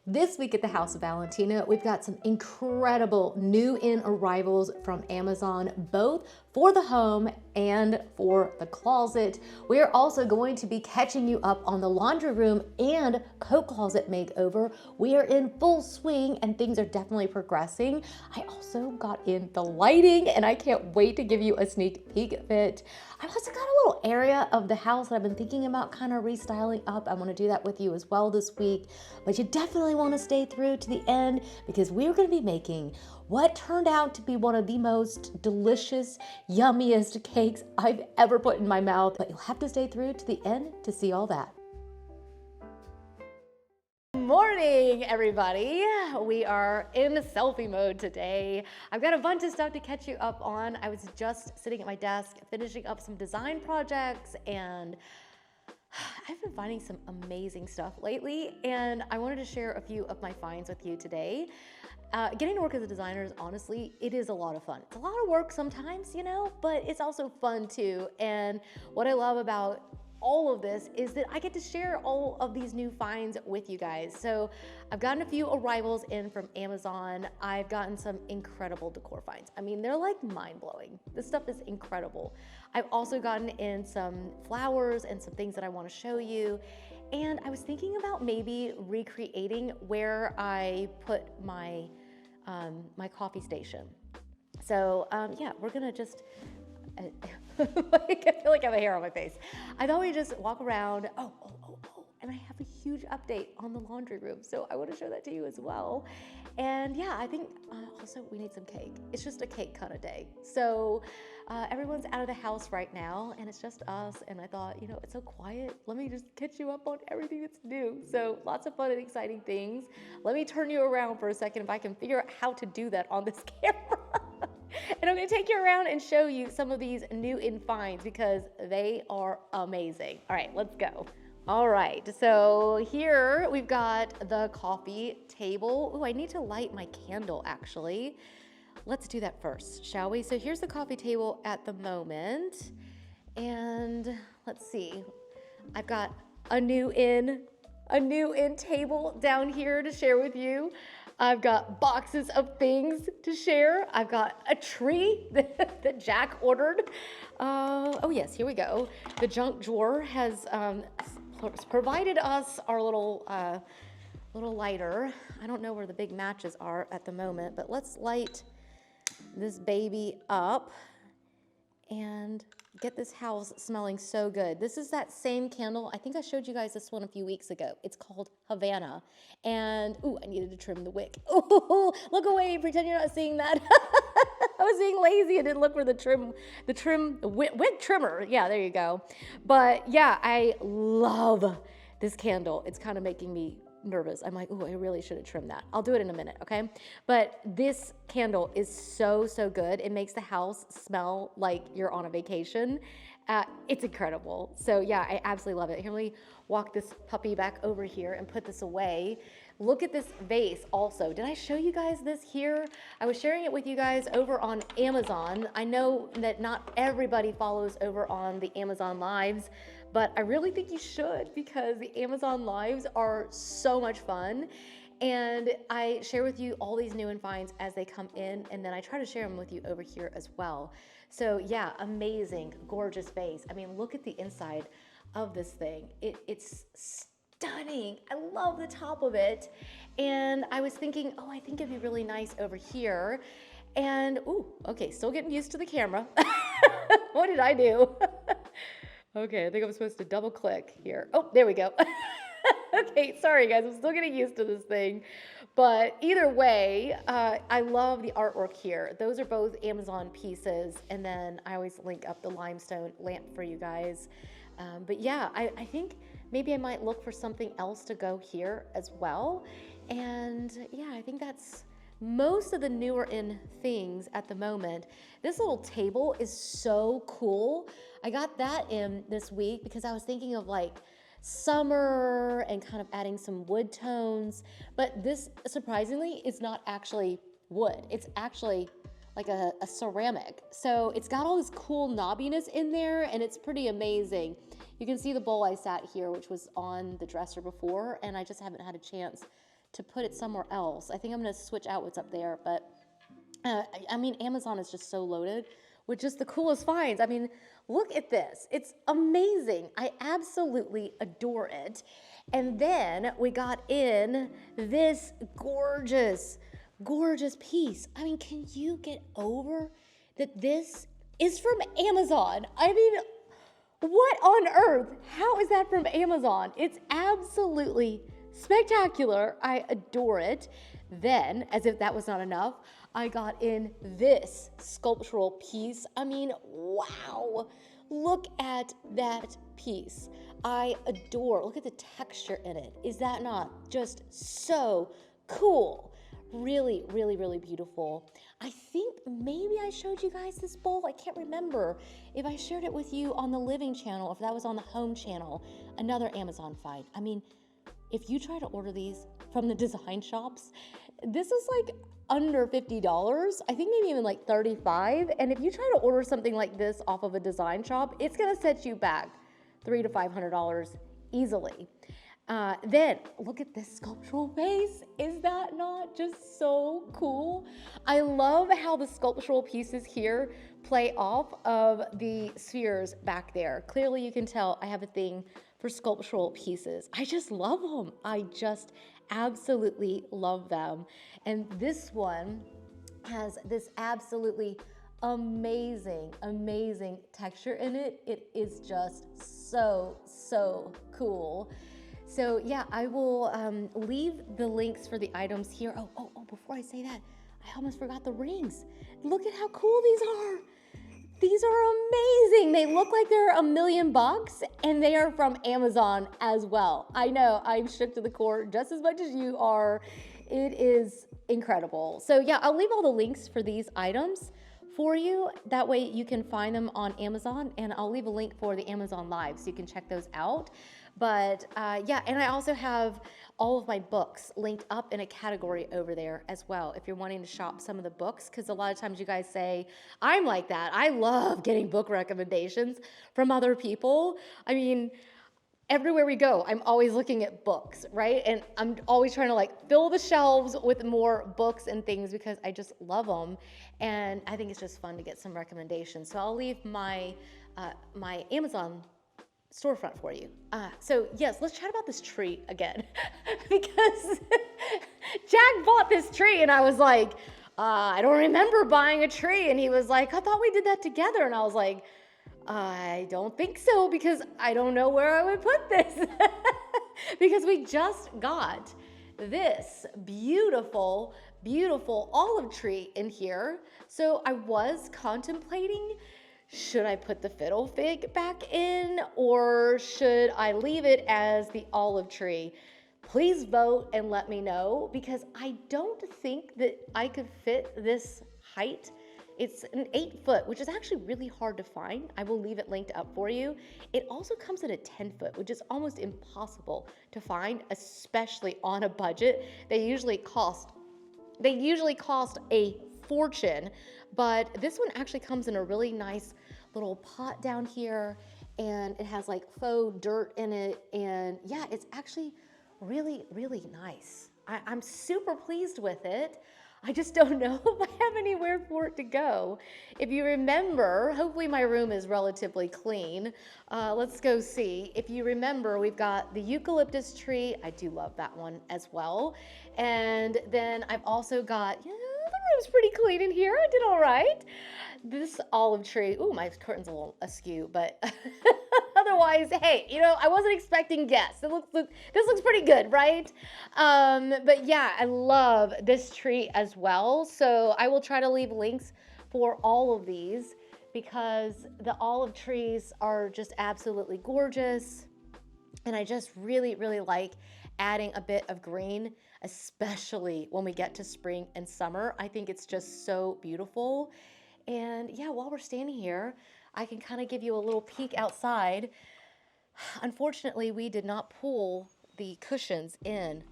This week at the House of Valentina, we've got some incredible new in arrivals from Amazon, both for the home and for the closet. We're also going to be catching you up on the laundry room and coat closet makeover. We are in full swing and things are definitely progressing. I also got in the lighting and I can't wait to give you a sneak peek of it. I've also got a little area of the house that I've been thinking about kind of restyling up. I want to do that with you as well this week, but you definitely want to stay through to the end because we're going to be making what turned out to be one of the most delicious, yummiest cakes I've ever put in my mouth, but you'll have to stay through to the end to see all that. Morning, everybody. We are in selfie mode today. I've got a bunch of stuff to catch you up on. I was just sitting at my desk finishing up some design projects and I've been finding some amazing stuff lately and I wanted to share a few of my finds with you today. Getting to work as a designer is honestly, it is a lot of fun. It's a lot of work sometimes, you know, but it's also fun too. And what I love about all of this is that I get to share all of these new finds with you guys. So I've gotten a few arrivals in from Amazon. I've gotten some incredible decor finds. I mean, they're like mind-blowing. This stuff is incredible. I've also gotten in some flowers and some things that I want to show you. And I was thinking about maybe recreating where I put my my coffee station. So yeah, we're gonna just like, I feel like I have a hair on my face. I thought we'd just walk around. Oh, and I have a huge update on the laundry room. So I want to show that to you as well. And yeah, I think also we need some cake. It's just a cake kind of day. So everyone's out of the house right now and it's just us. And I thought, you know, it's so quiet. Let me just catch you up on everything that's new. So lots of fun and exciting things. Let me turn you around for a second if I can figure out how to do that on this camera. And I'm gonna take you around and show you some of these new in finds because they are amazing. All right, let's go. All right, so here we've got the coffee table. Oh, I need to light my candle actually. Let's do that first, shall we? So here's the coffee table at the moment. And let's see, I've got a new in table down here to share with you. I've got boxes of things to share. I've got a tree that Jack ordered. Oh yes, here we go. The junk drawer has provided us our little lighter. I don't know where the big matches are at the moment, but let's light this baby up and get this house smelling so good. This is that same candle. I think I showed you guys this one a few weeks ago. It's called Havana. And, ooh, I needed to trim the wick. Ooh, look away, pretend you're not seeing that. I was being lazy and didn't look for the wick trimmer. Yeah, there you go. But yeah, I love this candle. It's kind of making me nervous. I'm like, oh, I really should have trimmed that. I'll do it in a minute, okay? But this candle is so, so good. It makes the house smell like you're on a vacation. It's incredible. So yeah, I absolutely love it. Here, let me walk this puppy back over here and put this away. Look at this vase also. Did I show you guys this here? I was sharing it with you guys over on Amazon. I know that not everybody follows over on the Amazon Lives, but I really think you should because the Amazon Lives are so much fun. And I share with you all these new and finds as they come in, and then I try to share them with you over here as well. So yeah, amazing, gorgeous vase. I mean, look at the inside of this thing. It's stunning. I love the top of it. And I was thinking, oh, I think it'd be really nice over here. And, ooh, okay, still getting used to the camera. What did I do? Okay, I think I'm supposed to double click here. Oh, there we go. Okay, sorry guys, I'm still getting used to this thing. But either way, I love the artwork here. Those are both Amazon pieces. And then I always link up the limestone lamp for you guys. But yeah, I think maybe I might look for something else to go here as well. And yeah, I think that's most of the newer in things at the moment. This little table is so cool. I got that in this week because I was thinking of like summer and kind of adding some wood tones, but this surprisingly is not actually wood. It's actually like a ceramic. So it's got all this cool knobbiness in there and it's pretty amazing. You can see the bowl I sat here, which was on the dresser before, and I just haven't had a chance to put it somewhere else. I think I'm gonna switch out what's up there, but I mean, Amazon is just so loaded with just the coolest finds. I mean, look at this. It's amazing. I absolutely adore it. And then we got in this gorgeous, gorgeous piece. I mean, can you get over that this is from Amazon? I mean, what on earth? How is that from Amazon? It's absolutely spectacular. I adore it. Then, as if that was not enough, I got in this sculptural piece. I mean, wow. Look at that piece. I adore, look at the texture in it. Is that not just so cool? Really, really, really beautiful. I think maybe I showed you guys this bowl. I can't remember if I shared it with you on the living channel, or if that was on the home channel. Another Amazon find. I mean, if you try to order these from the design shops, this is like under $50. I think maybe even like $35. And if you try to order something like this off of a design shop, it's gonna set you back $300 to $500 easily. Then look at this sculptural base. Is that not just so cool? I love how the sculptural pieces here play off of the spheres back there. Clearly you can tell I have a thing for sculptural pieces. I just love them. I just absolutely love them. And this one has this absolutely amazing, amazing texture in it. It is just so, so cool. So yeah, I will leave the links for the items here. Oh, before I say that, I almost forgot the rings. Look at how cool these are. These are amazing. They look like they're $1 million and they are from Amazon as well. I know, I'm shook to the core just as much as you are. It is incredible. So yeah, I'll leave all the links for these items for you. That way you can find them on Amazon, and I'll leave a link for the Amazon Live so you can check those out. But yeah, and I also have all of my books linked up in a category over there as well, if you're wanting to shop some of the books, because a lot of times you guys say, I'm like that. I love getting book recommendations from other people. I mean, everywhere we go, I'm always looking at books, right? And I'm always trying to like fill the shelves with more books and things because I just love them. And I think it's just fun to get some recommendations. So I'll leave my, my Amazon storefront for you. So yes, let's chat about this tree again because Jack bought this tree and I was like, I don't remember buying a tree. And he was like, I thought we did that together. And I was like, I don't think so, because I don't know where I would put this because we just got this beautiful, beautiful olive tree in here. So I was contemplating, should I put the fiddle fig back in or should I leave it as the olive tree? Please vote and let me know, because I don't think that I could fit this height. It's an 8 foot, which is actually really hard to find. I will leave it linked up for you. It also comes in a 10 foot, which is almost impossible to find, especially on a budget. They usually cost a fortune, but this one actually comes in a really nice little pot down here, and it has like faux dirt in it. And yeah, it's actually really, really nice. I'm super pleased with it. I just don't know if I have anywhere for it to go. If you remember, hopefully my room is relatively clean. Let's go see. If you remember, we've got the eucalyptus tree. I do love that one as well. And then I've also got, yeah, the room's pretty clean in here. I did all right. This olive tree, ooh, my curtain's a little askew, but otherwise, hey, you know, I wasn't expecting guests. This looks pretty good, right? But yeah, I love this tree as well. So I will try to leave links for all of these because the olive trees are just absolutely gorgeous. And I just really, really like adding a bit of green, especially when we get to spring and summer. I think it's just so beautiful. And yeah, while we're standing here, I can kind of give you a little peek outside. Unfortunately, we did not pull the cushions in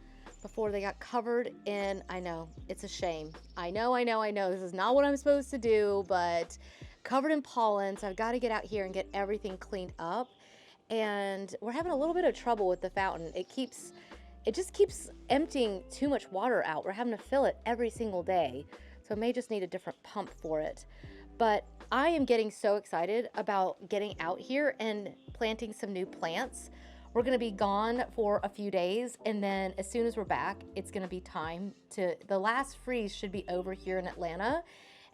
before they got covered in, I know, it's a shame. I know, this is not what I'm supposed to do, but covered in pollen, so I've got to get out here and get everything cleaned up. And we're having a little bit of trouble with the fountain. It keeps it just keeps emptying too much water out. We're having to fill it every single day. So I may just need a different pump for it. But I am getting so excited about getting out here and planting some new plants. We're gonna be gone for a few days, and then as soon as we're back, it's gonna be time to, the last freeze should be over here in Atlanta,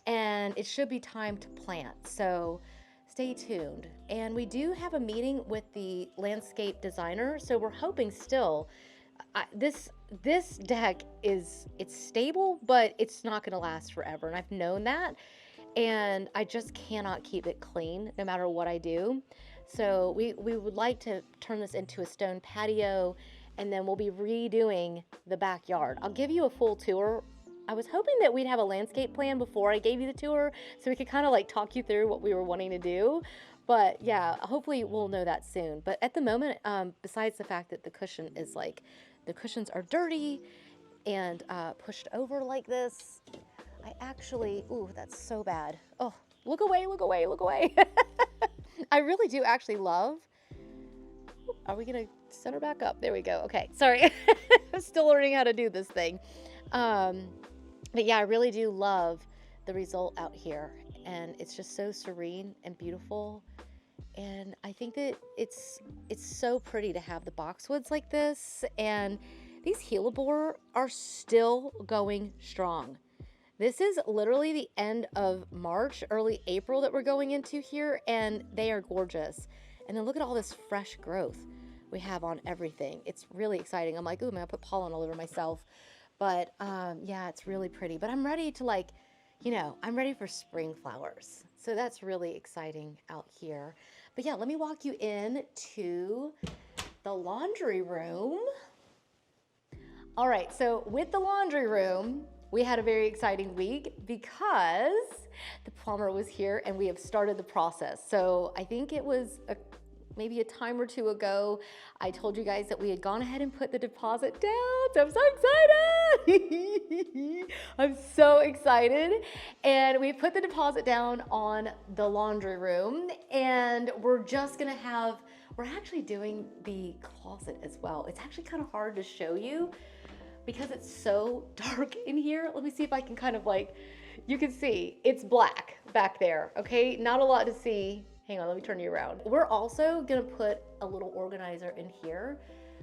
and it should be time to plant. So stay tuned. And we do have a meeting with the landscape designer, so we're hoping still, this deck it's stable, but it's not gonna last forever, and I've known that, and I just cannot keep it clean no matter what I do. So we would like to turn this into a stone patio, and then we'll be redoing the backyard. I'll give you a full tour. I was hoping that we'd have a landscape plan before I gave you the tour, so we could kind of like talk you through what we were wanting to do. But yeah, hopefully we'll know that soon. But at the moment, besides the fact that the cushion is like, the cushions are dirty and pushed over like this, I actually, ooh, that's so bad. Oh, look away, look away, look away. I really do actually love, are we gonna set her back up? There we go. Okay, sorry. I'm still learning how to do this thing. But yeah, I really do love the result out here, and it's just so serene and beautiful. And I think that it's so pretty to have the boxwoods like this, and these hellebore are still going strong. This is literally the end of March, early April that we're going into here, and they are gorgeous. And then look at all this fresh growth we have on everything. It's really exciting. I'm like, ooh, man, I put pollen all over myself. But yeah, it's really pretty. But I'm ready to, like, you know, I'm ready for spring flowers. So that's really exciting out here. But yeah, let me walk you in to the laundry room. All right, so with the laundry room, we had a very exciting week because the plumber was here and we have started the process. So I think it was maybe a time or two ago, I told you guys that we had gone ahead and put the deposit down. So I'm so excited. I'm so excited. And we put the deposit down on the laundry room, and we're just gonna have, we're actually doing the closet as well. It's actually kind of hard to show you because it's so dark in here. Let me see if I can kind of like, you can see it's black back there, okay? Not a lot to see. Hang on, let me turn you around. We're also gonna put a little organizer in here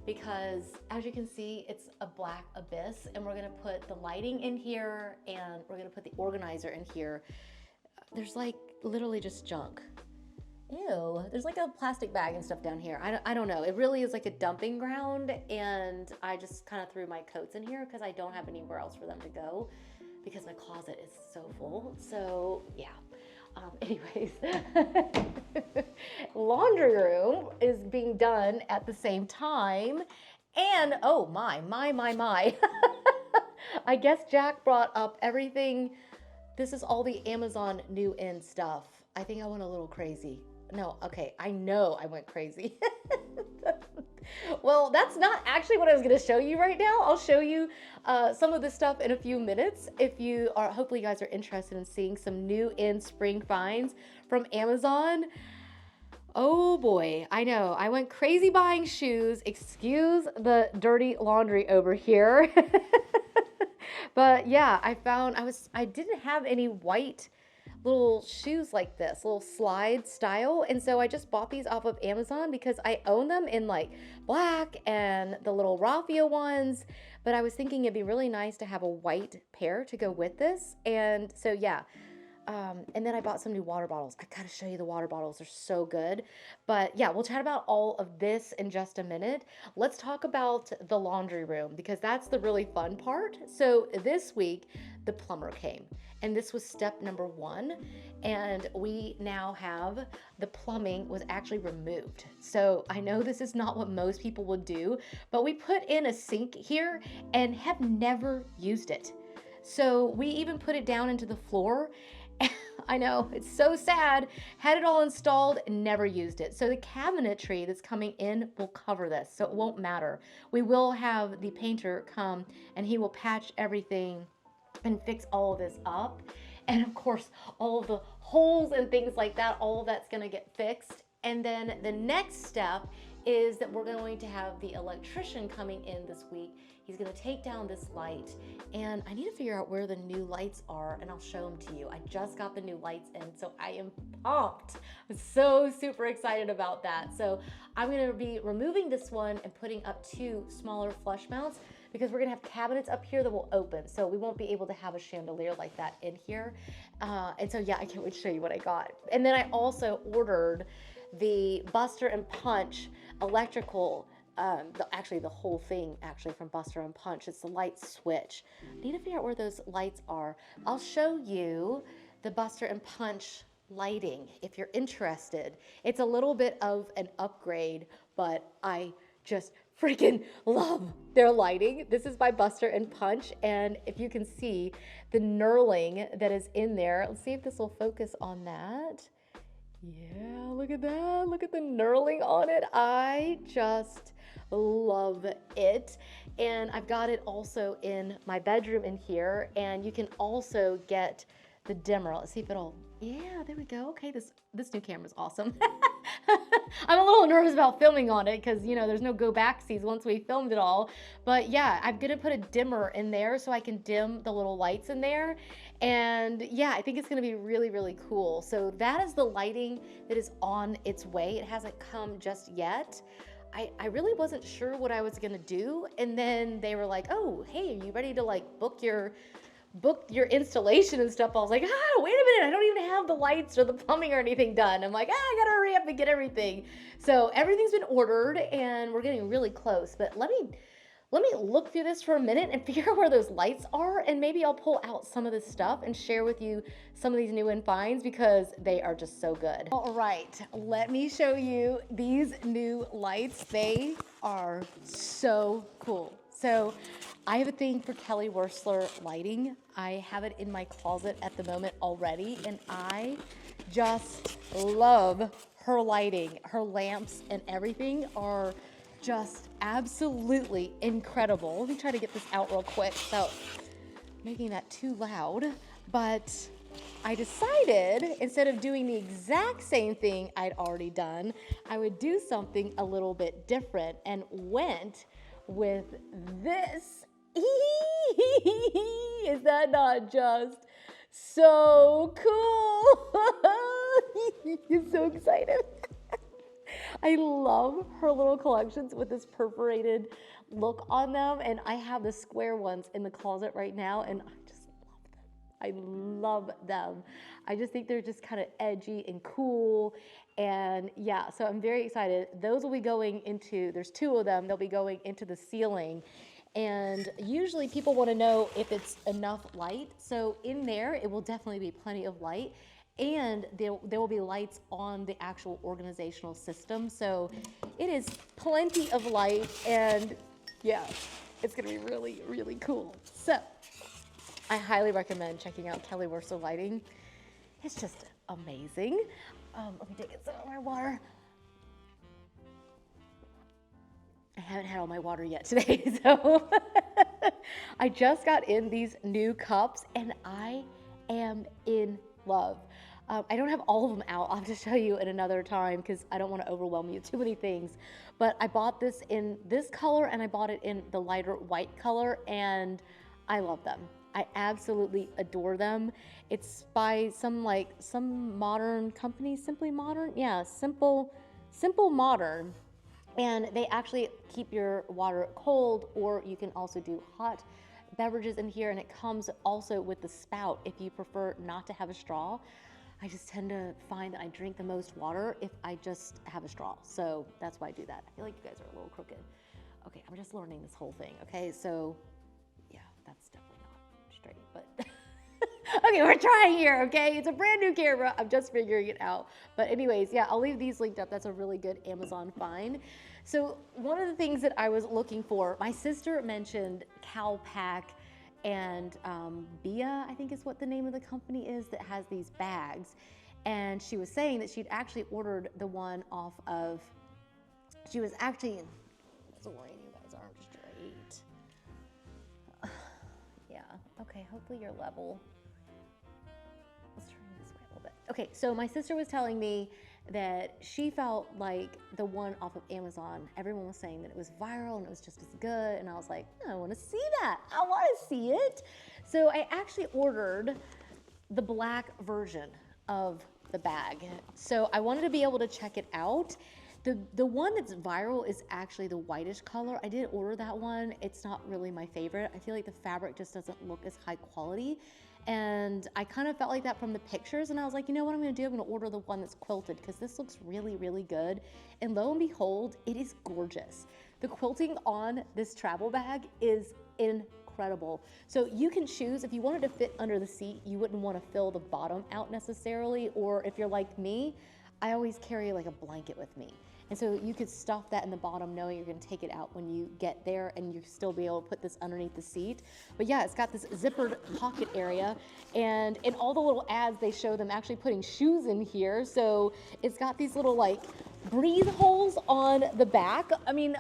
because as you can see, it's a black abyss, and we're gonna put the lighting in here and we're gonna put the organizer in here. There's like literally just junk. Ew, there's like a plastic bag and stuff down here. I don't know. It really is like a dumping ground, and I just kind of threw my coats in here because I don't have anywhere else for them to go because my closet is so full. So yeah. Anyways, laundry room is being done at the same time. And oh my. I guess Jack brought up everything. This is all the Amazon new in stuff. I think I went a little crazy. No, okay, I know I went crazy. Well, that's not actually what I was going to show you right now. I'll show you some of this stuff in a few minutes. If you are, hopefully you guys are interested in seeing some new in spring finds from Amazon. Oh boy, I know. I went crazy buying shoes. Excuse the dirty laundry over here. But yeah, I didn't have any white little shoes like this, little slide style, and so I just bought these off of Amazon because I own them in like black and the little raffia ones, but I was thinking it'd be really nice to have a white pair to go with this. And so yeah, and then I bought some new water bottles. I gotta show you the water bottles, they're so good. But yeah, we'll chat about all of this in just a minute. Let's talk about the laundry room because that's the really fun part. So this week the plumber came, and this was step number 1, and we now have the plumbing was actually removed. So I know this is not what most people would do, but we put in a sink here and have never used it. So we even put it down into the floor. I know, it's so sad. Had it all installed and never used it. So the cabinetry that's coming in will cover this, so it won't matter. We will have the painter come and he will patch everything and fix all of this up. And of course, all of the holes and things like that, all of that's gonna get fixed. And then the next step is that we're going to have the electrician coming in this week. He's gonna take down this light, and I need to figure out where the new lights are, and I'll show them to you. I just got the new lights in, so I am pumped. I'm so super excited about that. So I'm gonna be removing this one and putting up 2 smaller flush mounts, because we're gonna have cabinets up here that will open, so we won't be able to have a chandelier like that in here. And so yeah, I can't wait to show you what I got. And then I also ordered the Buster and Punch electrical, actually the whole thing actually from Buster and Punch. It's the light switch. I need to figure out where those lights are. I'll show you the Buster and Punch lighting if you're interested. It's a little bit of an upgrade, but I just freaking love their lighting. This is by Buster and Punch, and if you can see the knurling that is in there, let's see if this will focus on that. Yeah, look at that. Look at the knurling on it. I just love it. And I've got it also in my bedroom in here, and you can also get the dimmer. Let's see if it'll, yeah, there we go. Okay, this new camera's awesome. I'm a little nervous about filming on it because, you know, there's no go backsies once we filmed it all. But yeah, I'm gonna put a dimmer in there so I can dim the little lights in there. And yeah, I think it's gonna be really, really cool. So that is the lighting that is on its way. It hasn't come just yet. I really wasn't sure what I was gonna do. And then they were like, oh, hey, are you ready to like book your installation and stuff? I was like, wait a minute, I don't even have the lights or the plumbing or anything done. I'm like, I gotta hurry up and get everything. So everything's been ordered and we're getting really close, but let me look through this for a minute and figure out where those lights are, and maybe I'll pull out some of this stuff and share with you some of these new finds because they are just so good. All right, let me show you these new lights. They are so cool. So I have a thing for Kelly Wearstler lighting. I have it in my closet at the moment already, and I just love her lighting. Her lamps and everything are just absolutely incredible. Let me try to get this out real quick without making that too loud. But I decided instead of doing the exact same thing I'd already done, I would do something a little bit different and went with this. Is that not just so cool? I'm so excited. I love her little collections with this perforated look on them, and I have the square ones in the closet right now, and I just love them. I love them. I just think they're just kind of edgy and cool, and yeah, so I'm very excited. Those will be going into, there's 2 of them, they'll be going into the ceiling, and usually people want to know if it's enough light, so in there it will definitely be plenty of light. And there will be lights on the actual organizational system. So it is plenty of light, and yeah, it's gonna be really, really cool. So I highly recommend checking out Kelly Wearstler lighting. It's just amazing. Let me take some of my water. I haven't had all my water yet today, so I just got in these new cups and I am in love. I don't have all of them out. I'll have to show you at another time because I don't want to overwhelm you with too many things. But I bought this in this color and I bought it in the lighter white color, and I love them. I absolutely adore them. It's by some modern company, Simply Modern. Yeah, Simple Modern. And they actually keep your water cold, or you can also do hot beverages in here, and it comes also with the spout if you prefer not to have a straw. I just tend to find that I drink the most water if I just have a straw, so that's why I do that. I feel like you guys are a little crooked. Okay, I'm just learning this whole thing, okay? So, yeah, that's definitely not straight, but okay, we're trying here, okay? It's a brand new camera. I'm just figuring it out. But anyways, yeah, I'll leave these linked up. That's a really good Amazon find. So one of the things that I was looking for, my sister mentioned Cowpack and Bia, I think is what the name of the company is, that has these bags. And she was saying that she'd actually ordered the one off of, she was actually, sorry, you guys aren't straight. Yeah, okay, hopefully you're level. Let's turn this way a little bit. Okay, so my sister was telling me that she felt like the one off of Amazon, everyone was saying that it was viral and it was just as good. And I was like, I want to see that. I want to see it. So I actually ordered the black version of the bag. So I wanted to be able to check it out. The one that's viral is actually the whitish color. I did order that one. It's not really my favorite. I feel like the fabric just doesn't look as high quality. And I kind of felt like that from the pictures, and I was like, you know what I'm gonna do? I'm gonna order the one that's quilted because this looks really, really good. And lo and behold, it is gorgeous. The quilting on this travel bag is incredible. So you can choose, if you wanted to fit under the seat, you wouldn't want to fill the bottom out necessarily, or if you're like me, I always carry like a blanket with me. And so you could stuff that in the bottom knowing you're gonna take it out when you get there, and you still be able to put this underneath the seat. But yeah, it's got this zippered pocket area, and in all the little ads they show them actually putting shoes in here. So it's got these little like breathe holes on the back. I mean,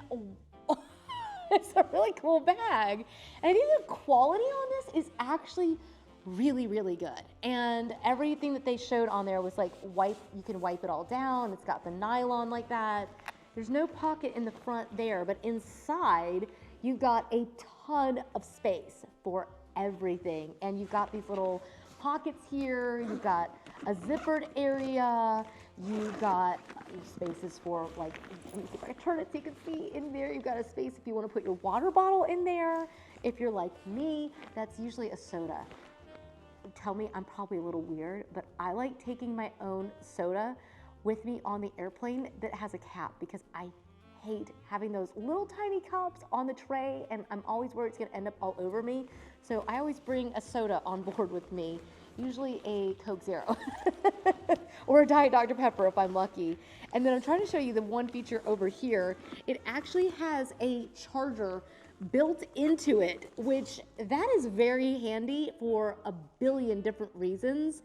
it's a really cool bag. And I think the quality on this is actually really, really good. And everything that they showed on there was like you can wipe it all down. It's got the nylon like that. There's no pocket in the front there, but inside you've got a ton of space for everything. And you've got these little pockets here. You've got a zippered area. You've got spaces for, like, let me see if I can turn it so you can see in there. You've got a space if you want to put your water bottle in there. If you're like me, that's usually a soda. Tell me I'm probably a little weird, but I like taking my own soda with me on the airplane that has a cap, because I hate having those little tiny cups on the tray, and I'm always worried it's gonna end up all over me. So I always bring a soda on board with me, usually a Coke Zero or a Diet Dr. Pepper if I'm lucky. And then I'm trying to show you the one feature over here. It actually has a charger built into it, which that is very handy for a billion different reasons.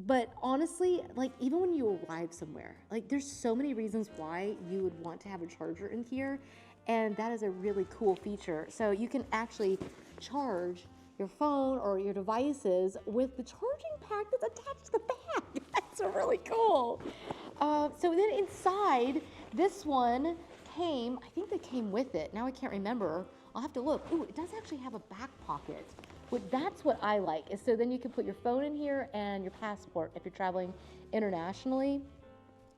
But honestly, like, even when you arrive somewhere, like, there's so many reasons why you would want to have a charger in here, and that is a really cool feature. So you can actually charge your phone or your devices with the charging pack that's attached to the bag. That's really cool. So then inside, this one came, I think they came with it. Now I can't remember. I'll have to look. Ooh, it does actually have a back pocket. That's what I like. Is so then you can put your phone in here and your passport if you're traveling internationally.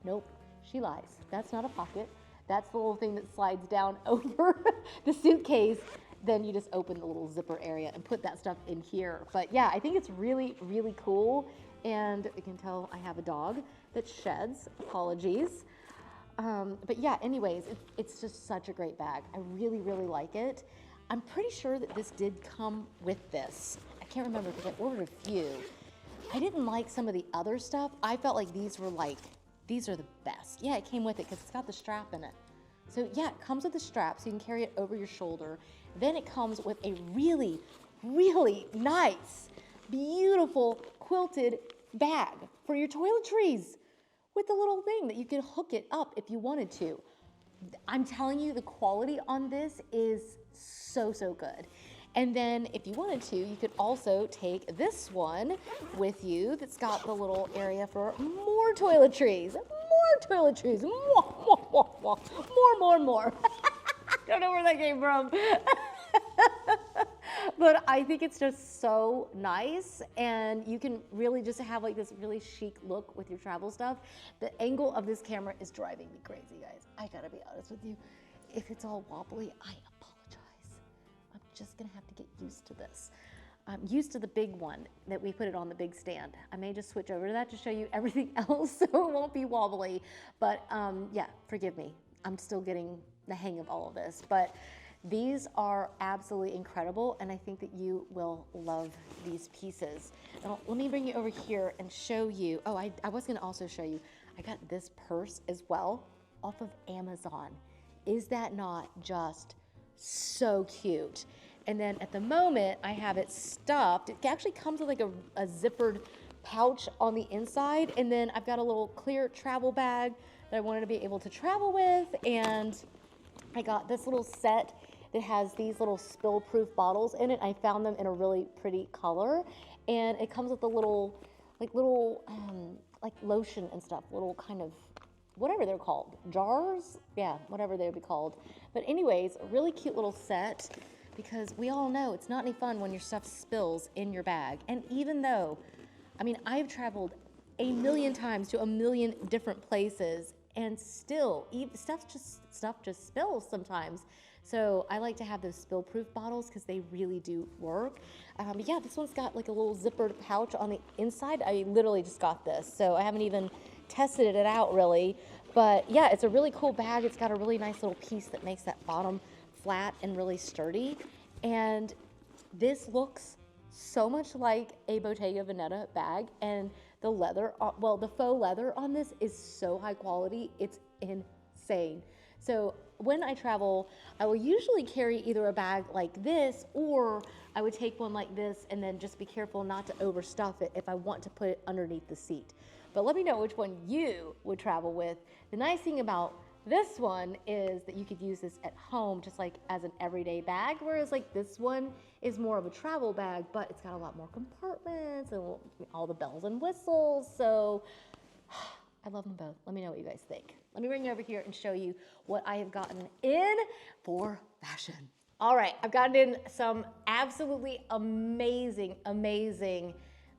Nope, she lies. That's not a pocket. That's the little thing that slides down over the suitcase. Then you just open the little zipper area and put that stuff in here. But yeah, I think it's really, really cool. And you can tell I have a dog that sheds. Apologies. But yeah, anyways, it's just such a great bag. I really, really like it. I'm pretty sure that this did come with this. I can't remember because I ordered a few. I didn't like some of the other stuff. I felt like these are the best. Yeah, it came with it because it's got the strap in it. So yeah, it comes with the strap so you can carry it over your shoulder. Then it comes with a really, really nice, beautiful quilted bag for your toiletries with a little thing that you can hook it up if you wanted to. I'm telling you, the quality on this is so, so good. And then if you wanted to, you could also take this one with you that's got the little area for more toiletries. More toiletries. More. I don't know where that came from. But I think it's just so nice, and you can really just have like this really chic look with your travel stuff. The angle of this camera is driving me crazy, guys. I gotta be honest with you. If it's all wobbly, I apologize. I'm just gonna have to get used to this. I'm used to the big one that we put it on the big stand. I may just switch over to that to show you everything else so it won't be wobbly. But yeah, forgive me. I'm still getting the hang of all of this. But these are absolutely incredible, and I think that you will love these pieces. Now, let me bring you over here and show you. Oh, I was gonna also show you, I got this purse as well off of Amazon. Is that not just so cute? And then at the moment, I have it stuffed. It actually comes with like a zippered pouch on the inside, and then I've got a little clear travel bag that I wanted to be able to travel with, and I got this little set that has these little spill-proof bottles in it. I found them in a really pretty color, and it comes with a little like little, like lotion and stuff, little kind of, whatever they're called, jars? Yeah, whatever they would be called. But anyways, a really cute little set, because we all know it's not any fun when your stuff spills in your bag. And even though, I mean, I've traveled a million times to a million different places, and still, stuff just spills sometimes. So I like to have those spill-proof bottles because they really do work. But yeah, this one's got like a little zippered pouch on the inside. I literally just got this, so I haven't even tested it out really. But yeah, it's a really cool bag. It's got a really nice little piece that makes that bottom flat and really sturdy. And this looks so much like a Bottega Veneta bag, and the leather, well, the faux leather on this is so high quality, it's insane. So when I travel, I will usually carry either a bag like this, or I would take one like this and then just be careful not to overstuff it if I want to put it underneath the seat. But let me know which one you would travel with. The nice thing about this one is that you could use this at home just like as an everyday bag, whereas like this one is more of a travel bag, but it's got a lot more compartments and all the bells and whistles. So I love them both. Let me know what you guys think. Let me bring you over here and show you what I have gotten in for fashion. All right, I've gotten in some absolutely amazing, amazing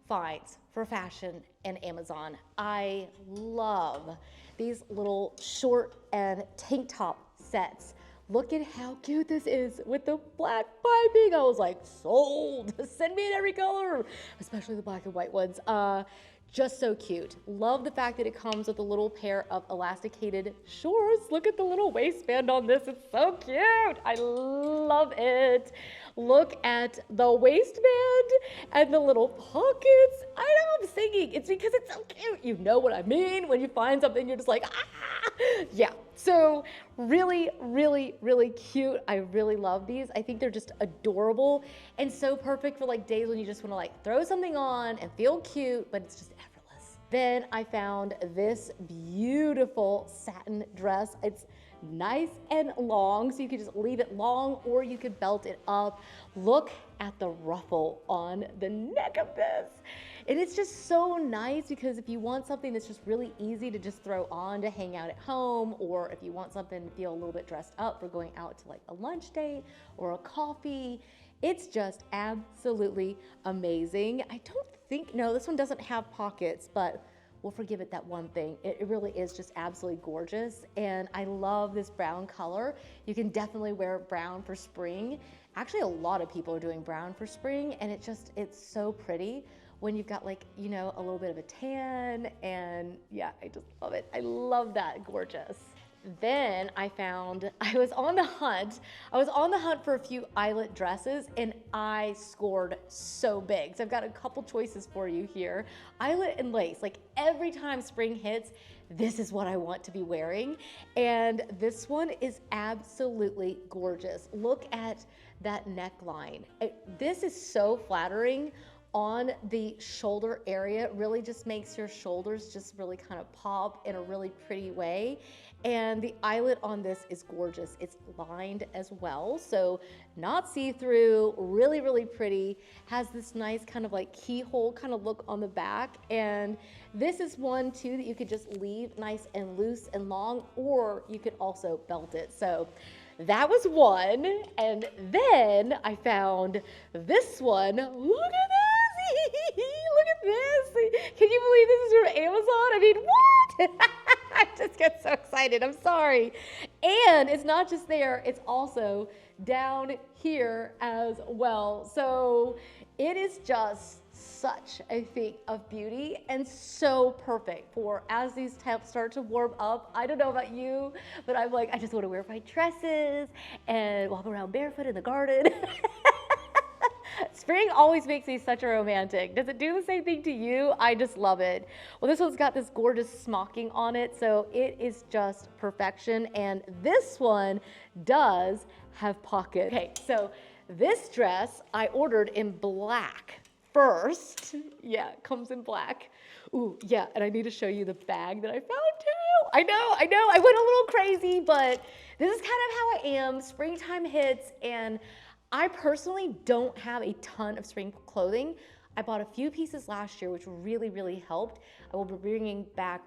finds for fashion and Amazon. I love these little short and tank top sets. Look at how cute this is with the black piping. I was like, sold. Send me in every color, especially the black and white ones. Just so cute. Love the fact that it comes with a little pair of elasticated shorts. Look at the little waistband on this. It's so cute. I love it. Look at the waistband and the little pockets. I know I'm singing. It's because it's so cute. You know what I mean? When you find something, you're just like, ah! Yeah. So really, really, really cute. I really love these. I think they're just adorable and so perfect for like days when you just want to like throw something on and feel cute, but it's just effortless. Then I found this beautiful satin dress. It's nice and long, so you could just leave it long or you could belt it up. Look at the ruffle on the neck of this. And it's just so nice because if you want something that's just really easy to just throw on to hang out at home, or if you want something to feel a little bit dressed up for going out to like a lunch date or a coffee, it's just absolutely amazing. I don't think, no, this one doesn't have pockets, but we'll forgive it that one thing. It really is just absolutely gorgeous. And I love this brown color. You can definitely wear brown for spring. Actually, a lot of people are doing brown for spring, and it's so pretty when you've got like, you know, a little bit of a tan, and yeah, I just love it. I love that, gorgeous. Then I was on the hunt for a few eyelet dresses, and I scored so big. So I've got a couple choices for you here. Eyelet and lace, like every time spring hits, this is what I want to be wearing. And this one is absolutely gorgeous. Look at that neckline. This is so flattering on the shoulder area. It really just makes your shoulders just really kind of pop in a really pretty way. And the eyelet on this is gorgeous. It's lined as well, so not see-through, really, really pretty. Has this nice kind of like keyhole kind of look on the back. And this is one too that you could just leave nice and loose and long, or you could also belt it. So that was one. And then I found this one. Look at this. Look at this. Can you believe this is from Amazon? I mean, what? I just get so excited. I'm sorry. And it's not just there, it's also down here as well. So it is just such a feat of beauty and so perfect for as these temps start to warm up. I don't know about you, but I'm like, I just want to wear my dresses and walk around barefoot in the garden. Spring always makes me such a romantic. Does it do the same thing to you? I just love it. Well, this one's got this gorgeous smocking on it, so it is just perfection. And this one does have pockets. Okay, so this dress I ordered in black first. Yeah, it comes in black. Ooh, yeah, and I need to show you the bag that I found too. I know, I went a little crazy, but this is kind of how I am. Springtime hits, and I personally don't have a ton of spring clothing. I bought a few pieces last year, which really, really helped. I will be bringing back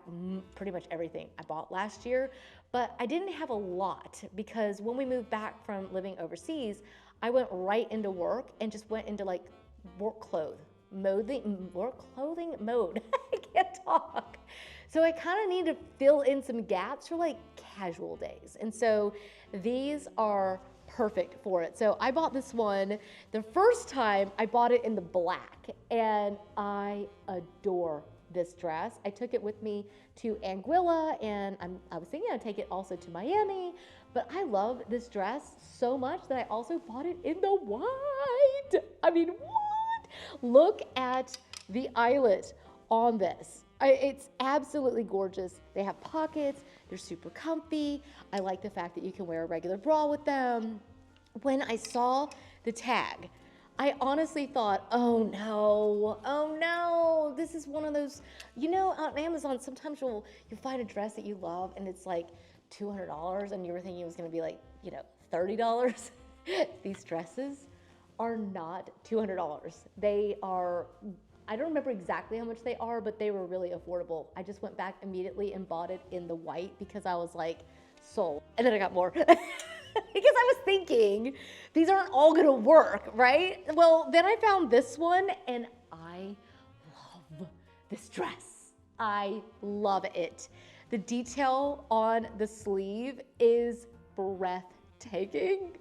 pretty much everything I bought last year, but I didn't have a lot because when we moved back from living overseas, I went right into work and just went into like work clothing mode. I can't talk. So I kind of need to fill in some gaps for like casual days. And so these are perfect for it. So I bought this one. The first time I bought it in the black and I adore this dress. I took it with me to Anguilla and I was thinking I'd take it also to Miami, but I love this dress so much that I also bought it in the white. I mean, what? Look at the eyelet on this. It's absolutely gorgeous. They have pockets, they're super comfy. I like the fact that you can wear a regular bra with them. When I saw the tag, I honestly thought, oh no, this is one of those, you know, on Amazon, sometimes you'll find a dress that you love and it's like $200 and you were thinking it was gonna be like, you know, $30. These dresses are not $200. They are, I don't remember exactly how much they are, but they were really affordable. I just went back immediately and bought it in the white because I was like, sold. And then I got more. Because I was thinking, these aren't all gonna work, right? Well, then I found this one and I love this dress. I love it. The detail on the sleeve is breathtaking.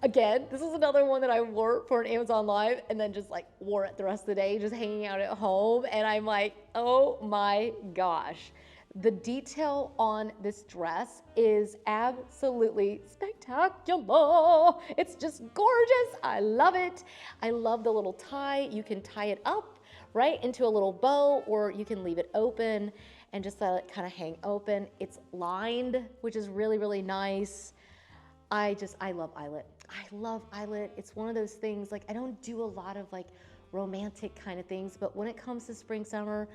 Again, this is another one that I wore for an Amazon Live and then just like wore it the rest of the day, just hanging out at home. And I'm like, oh my gosh. The detail on this dress is absolutely spectacular. It's just gorgeous. I love it. I love the little tie. You can tie it up right into a little bow, or you can leave it open and just let it kind of hang open. It's lined, which is really, really nice. I love eyelet. I love eyelet. It's one of those things, like I don't do a lot of like romantic kind of things, but when it comes to spring, summer,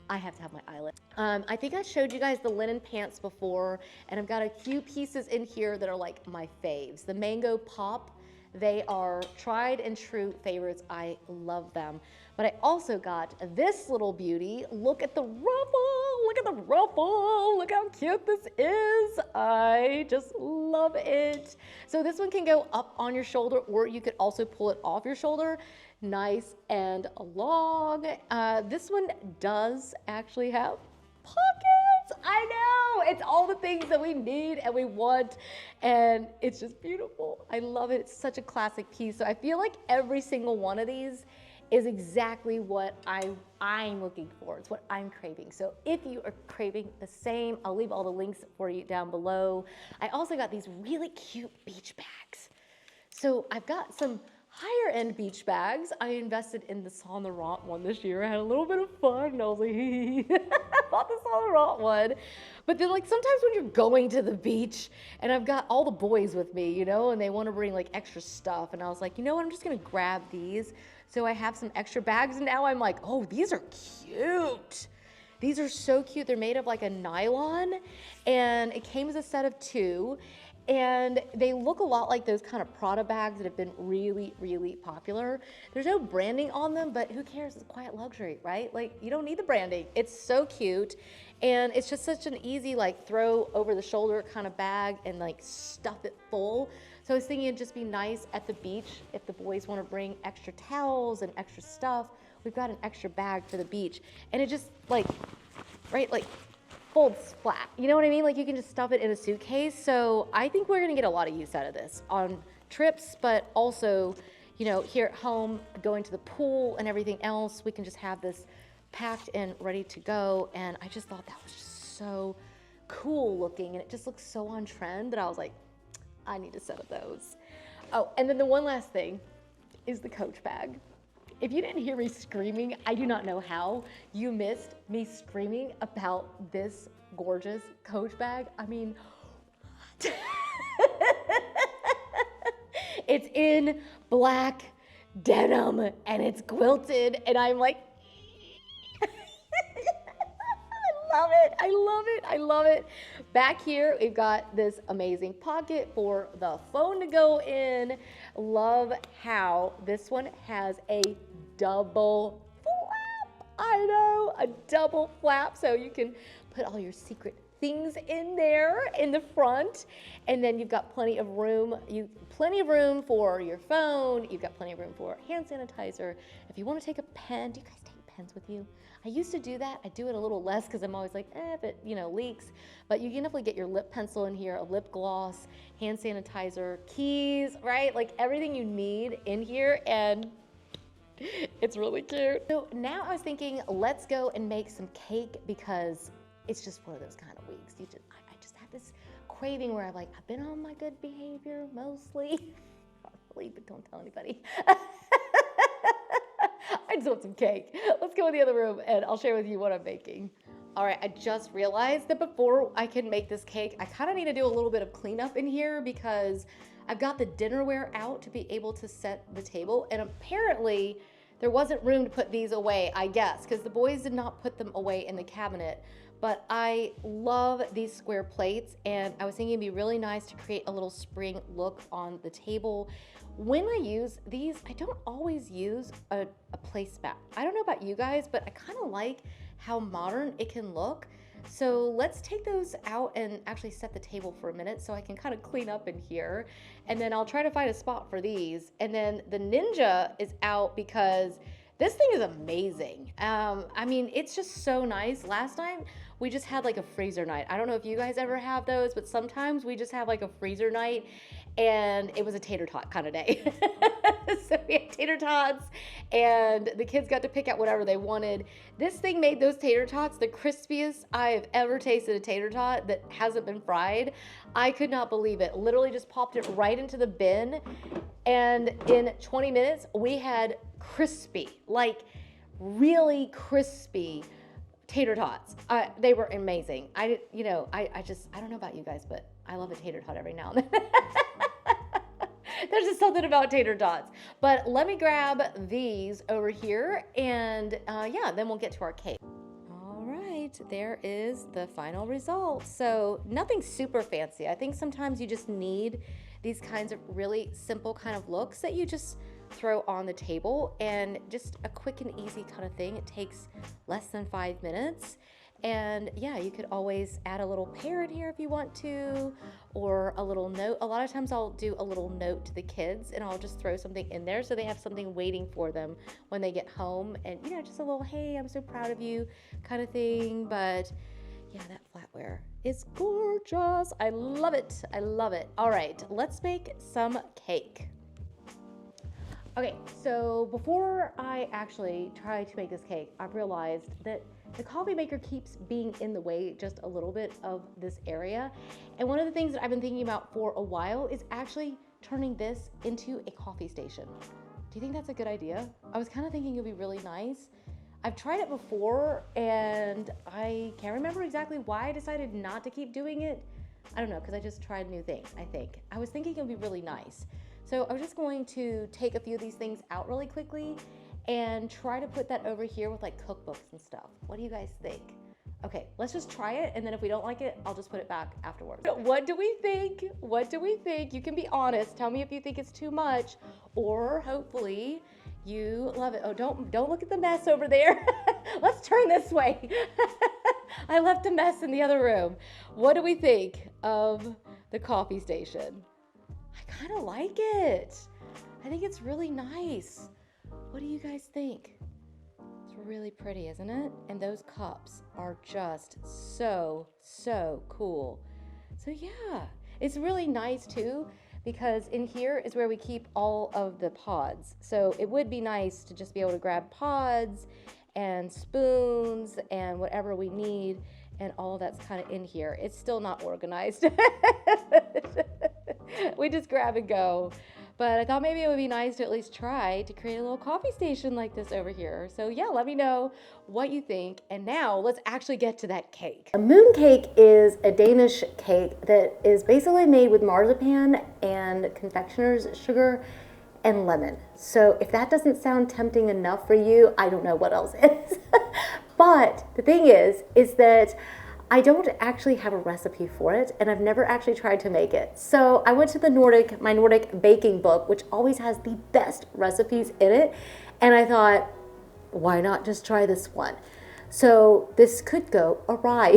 I have to have my eyelet. I think I showed you guys the linen pants before, and I've got a few pieces in here that are like my faves. The Mango Pop, they are tried and true favorites. I love them. But I also got this little beauty. Look at the ruffle, look at the ruffle. Look how cute this is. I just love it. So this one can go up on your shoulder, or you could also pull it off your shoulder. Nice and long. This one does actually have pockets. I know, it's all the things that we need and we want, and it's just beautiful. I love it. It's such a classic piece. So I feel like every single one of these is exactly what I'm looking for. It's what I'm craving. So if you are craving the same, I'll leave all the links for you down below. I also got these really cute beach bags. So I've got some higher end beach bags. I invested in the Saint Laurent one this year. I had a little bit of fun and I was like, I bought the Saint Laurent one. But then like sometimes when you're going to the beach and I've got all the boys with me, you know, and they want to bring like extra stuff. And I was like, you know what, I'm just gonna grab these. So I have some extra bags and now I'm like, oh, these are cute. These are so cute. They're made of like a nylon and it came as a set of 2. And they look a lot like those kind of Prada bags that have been really, really popular. There's no branding on them, but who cares? It's quiet luxury, right? Like you don't need the branding. It's so cute. And it's just such an easy like throw over the shoulder kind of bag and like stuff it full. So I was thinking it'd just be nice at the beach if the boys want to bring extra towels and extra stuff. We've got an extra bag for the beach. And it just like, right, like folds flat. You know what I mean? Like you can just stuff it in a suitcase. So I think we're gonna get a lot of use out of this on trips, but also, you know, here at home, going to the pool and everything else, we can just have this packed and ready to go. And I just thought that was just so cool looking and it just looks so on trend that I was like, I need a set of those. Oh, and then the one last thing is the Coach bag. If you didn't hear me screaming, I do not know how you missed me screaming about this gorgeous Coach bag. I mean, what? It's in black denim and it's quilted and I'm like, I love it, I love it, I love it. Back here, we've got this amazing pocket for the phone to go in. Love how this one has a double flap. I know, a double flap, so you can put all your secret things in there in the front, and then you've got plenty of room. Plenty of room for your phone. You've got plenty of room for hand sanitizer. If you want to take a pen, do you guys take pens with you? I used to do that. I do it a little less because I'm always like, if it leaks. But you can definitely get your lip pencil in here, a lip gloss, hand sanitizer, keys, right? Like everything you need in here, and it's really cute. So now I was thinking, let's go and make some cake because it's just one of those kind of weeks. I just have this craving where I've been on my good behavior mostly. Not really, but don't tell anybody. I just want some cake. Let's go in the other room and I'll share with you what I'm making. All right, I just realized that before I can make this cake, I kind of need to do a little bit of cleanup in here because I've got the dinnerware out to be able to set the table, and apparently there wasn't room to put these away, I guess, because the boys did not put them away in the cabinet. But I love these square plates, and I was thinking it'd be really nice to create a little spring look on the table. When I use these, I don't always use a placemat. I don't know about you guys, but I kind of like how modern it can look. So let's take those out and actually set the table for a minute so I can kind of clean up in here. And then I'll try to find a spot for these. And then the Ninja is out because this thing is amazing. I mean, it's just so nice. Last time we just had like a freezer night. I don't know if you guys ever have those, but sometimes we just have like a freezer night, and it was a tater tot kind of day. So we had tater tots, and the kids got to pick out whatever they wanted. This thing made those tater tots the crispiest I have ever tasted a tater tot that hasn't been fried. I could not believe it. Literally just popped it right into the bin, and in 20 minutes we had crispy, like really crispy tater tots. They were amazing. I don't know about you guys, but I love a tater tot every now and then. There's just something about tater tots. But let me grab these over here, and then we'll get to our cake. All right, there is the final result. So nothing super fancy. I think sometimes you just need these kinds of really simple kind of looks that you just throw on the table, and just a quick and easy kind of thing. It takes less than 5 minutes. And yeah, you could always add a little pear in here if you want to, or a little note. A lot of times I'll do a little note to the kids, and I'll just throw something in there so they have something waiting for them when they get home. And just a little, hey, I'm so proud of you kind of thing. But yeah, that flatware is gorgeous. I love it. I love it. All right, let's make some cake. Okay, so before I actually try to make this cake, I've realized that the coffee maker keeps being in the way just a little bit of this area. And one of the things that I've been thinking about for a while is actually turning this into a coffee station. Do you think that's a good idea? I was kind of thinking it would be really nice. I've tried it before, and I can't remember exactly why I decided not to keep doing it. I don't know, because I just tried new things, I think. I was thinking it would be really nice. So I was just going to take a few of these things out really quickly and try to put that over here with like cookbooks and stuff. What do you guys think? Okay, let's just try it, and then if we don't like it, I'll just put it back afterwards. What do we think? What do we think? You can be honest. Tell me if you think it's too much, or hopefully you love it. Oh, don't look at the mess over there. Let's turn this way. I left a mess in the other room. What do we think of the coffee station? I kind of like it. I think it's really nice. What do you guys think? It's really pretty, isn't it? And those cups are just so cool. So yeah, it's really nice too, because in here is where we keep all of the pods. So it would be nice to just be able to grab pods and spoons and whatever we need, and all of that's kind of in here. It's still not organized. We just grab and go. But I thought maybe it would be nice to at least try to create a little coffee station like this over here. So yeah, let me know what you think. And now let's actually get to that cake. A moon cake is a Danish cake that is basically made with marzipan and confectioner's sugar and lemon. So if that doesn't sound tempting enough for you, I don't know what else is. But the thing is that I don't actually have a recipe for it, and I've never actually tried to make it. So I went to my Nordic baking book, which always has the best recipes in it, And I thought, why not just try this one? So this could go awry.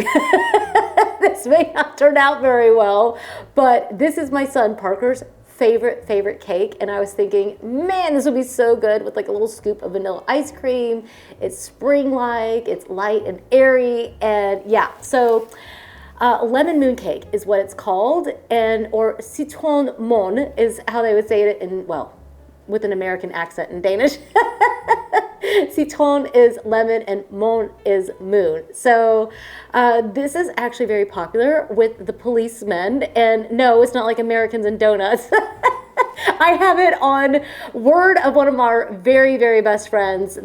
This may not turn out very well, but this is my son Parker's favorite cake, and I was thinking, man, this would be so good with like a little scoop of vanilla ice cream. It's spring-like, it's light and airy, and yeah, so lemon moon cake is what it's called, and or citron mon is how they would say it in, well, with an American accent in Danish. Citron is lemon and mon is moon. So this is actually very popular with the policemen. And no, it's not like Americans and donuts. I have it on word of one of our very best friends.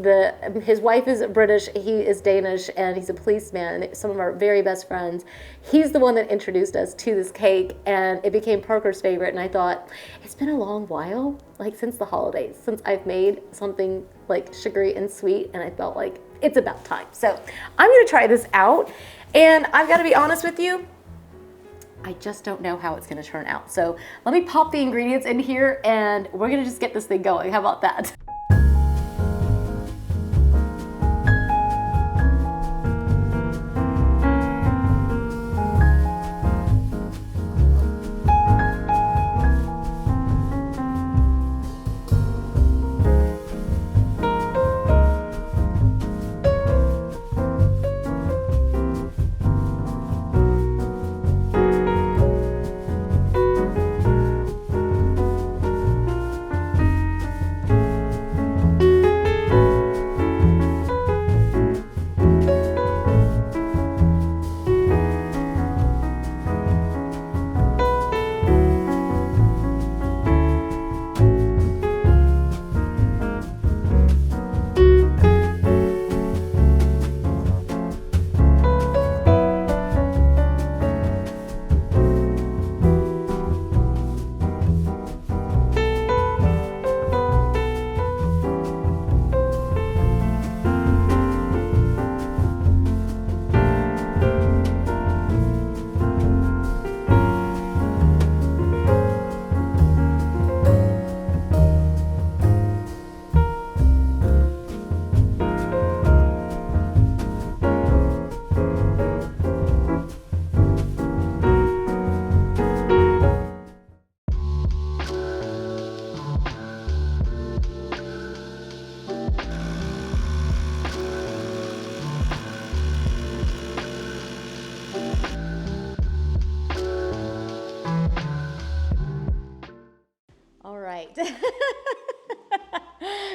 His wife is British, he is Danish, and he's a policeman. Some of our very best friends. He's the one that introduced us to this cake, and it became Parker's favorite. And I thought, it's been a long while, like since the holidays, since I've made something like sugary and sweet, and I felt like it's about time. So I'm gonna try this out, and I've got to be honest with you, I just don't know how it's gonna turn out. So let me pop the ingredients in here and we're gonna just get this thing going. How about that?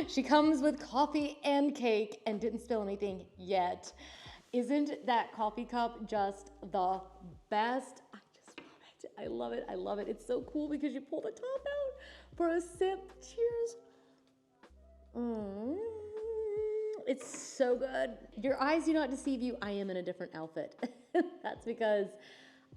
She comes with coffee and cake and didn't spill anything yet. Isn't that coffee cup just the best? I just love it. I love it. I love it. It's so cool because you pull the top out for a sip. Cheers. It's so good. Your eyes do not deceive you. I am in a different outfit. That's because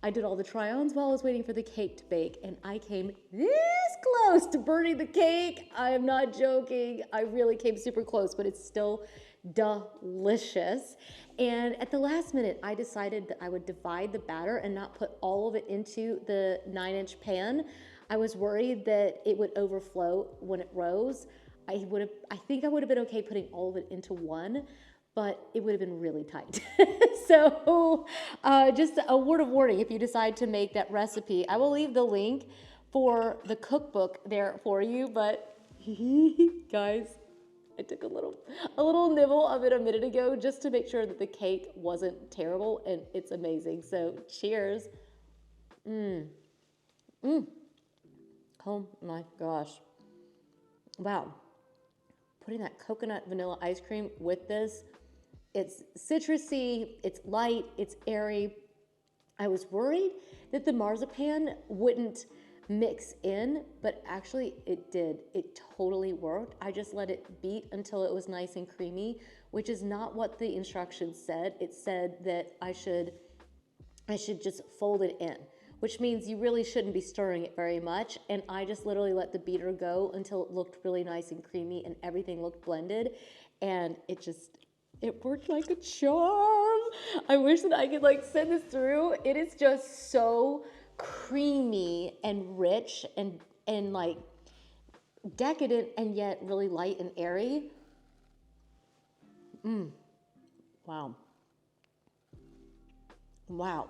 I did all the try-ons while I was waiting for the cake to bake, and I came this close to burning the cake. I am not joking. I really came super close, but it's still delicious. And at the last minute, I decided that I would divide the batter and not put all of it into the 9-inch pan. I was worried that it would overflow when it rose. I think I would have been okay putting all of it into one, but it would have been really tight. So just a word of warning, if you decide to make that recipe, I will leave the link for the cookbook there for you, but guys, I took a little nibble of it a minute ago just to make sure that the cake wasn't terrible, and it's amazing. So cheers. Oh my gosh. Wow. Putting that coconut vanilla ice cream with this, it's citrusy, it's light, it's airy. I was worried that the marzipan wouldn't mix in, but actually it did. It totally worked. I just let it beat until it was nice and creamy, which is not what the instructions said. It said that I should just fold it in, which means you really shouldn't be stirring it very much. And I just literally let the beater go until it looked really nice and creamy and everything looked blended. And it worked like a charm. I wish that I could like send this through. It is just so creamy and rich and like decadent and yet really light and airy. Wow. Wow.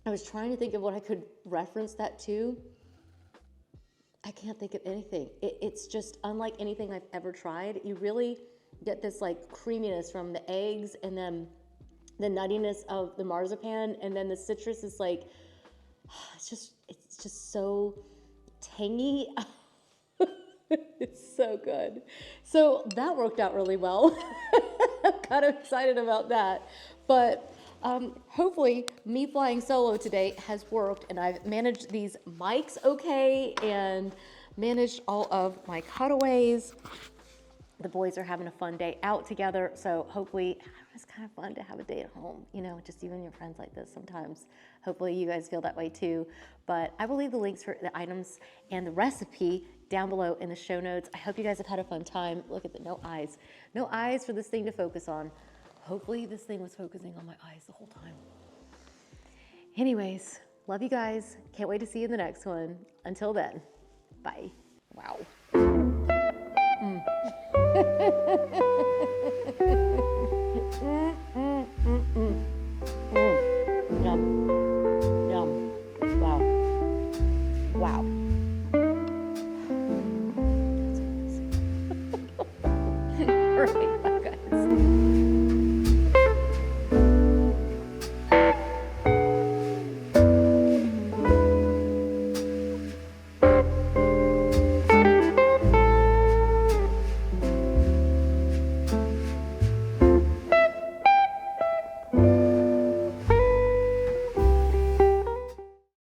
I was trying to think of what I could reference that to. I can't think of anything. It's just unlike anything I've ever tried. You really get this like creaminess from the eggs, and then the nuttiness of the marzipan, and then the citrus is like, it's just so tangy. It's so good. So that worked out really well. I'm kind of excited about that. But hopefully me flying solo today has worked, and I've managed these mics okay and managed all of my cutaways. The boys are having a fun day out together, so hopefully it's kind of fun to have a day at home, you know, just you and your friends like this sometimes. Hopefully you guys feel that way too. But I will leave the links for the items and the recipe down below in the show notes. I hope you guys have had a fun time. Look at the no eyes for this thing to focus on. Hopefully this thing was focusing on my eyes the whole time. Anyways, love you guys. Can't wait to see you in the next one. Until then, bye. Wow.